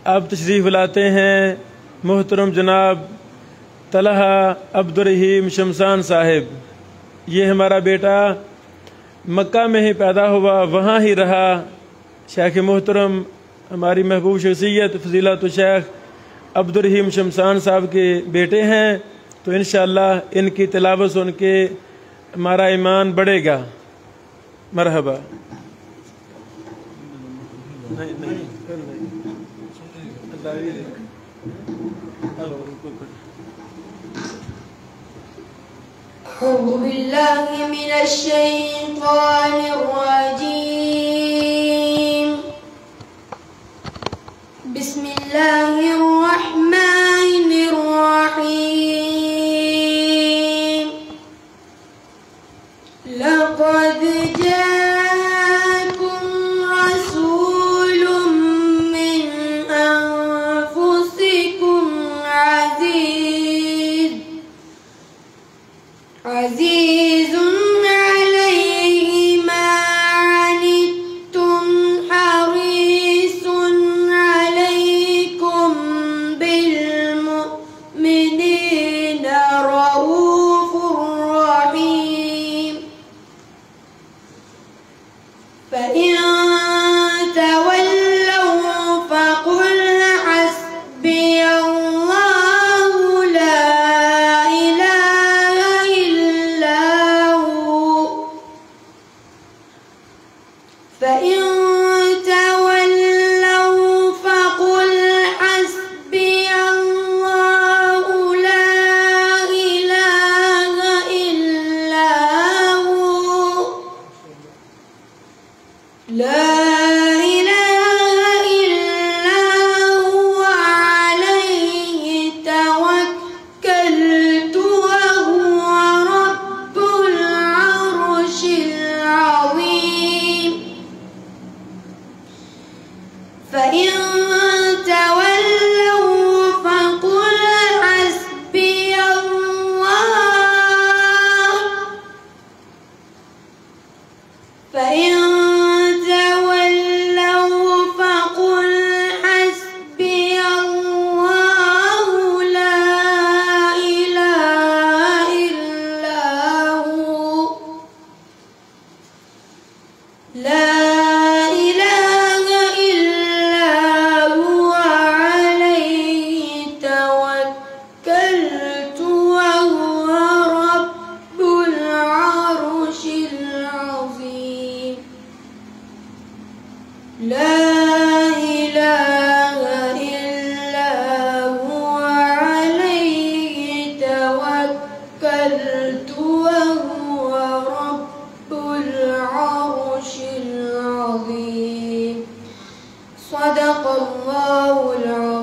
अब तशरीफ़ लाते हैं मोहतरम जनाब तलहा अब्दुर्रहीम शमसान साहिब। ये हमारा बेटा मक्का में ही पैदा हुआ, वहाँ ही रहा। शेख मोहतरम हमारी महबूब शख्सियत फ़ज़ीलत शेख अब्दुर्रहीम शमसान साहब के बेटे हैं, तो इंशाअल्लाह इनकी तिलावत सुन के हमारा ईमान बढ़ेगा। मरहबा। أعوذ بالله من الشيطان الرجيم. بسم الله الرحمن الرحيم. لقد جاءكم رسول من أنفسكم عزيز عليه ما عنتم حريص عليكم بالمؤمنين رؤوف رحيم. فإن تولوا فقل حسبي الله لا إله إلا هو. فإن تولوا فقل حسبي الله لا إله إلا هو. لا إله إلا هو عليه توكلت وهو رب العرش العظيم. فإن تولوا فقل حسبي الله. فإن تولوا فقل حسبي الله لا إله إلا هو. لا إله إلا هو عليه توكلت وهو رب العرش العظيم. لا إله إلا هو عليه توكلت وهو رب العرش العظيم. صدق الله العظيم.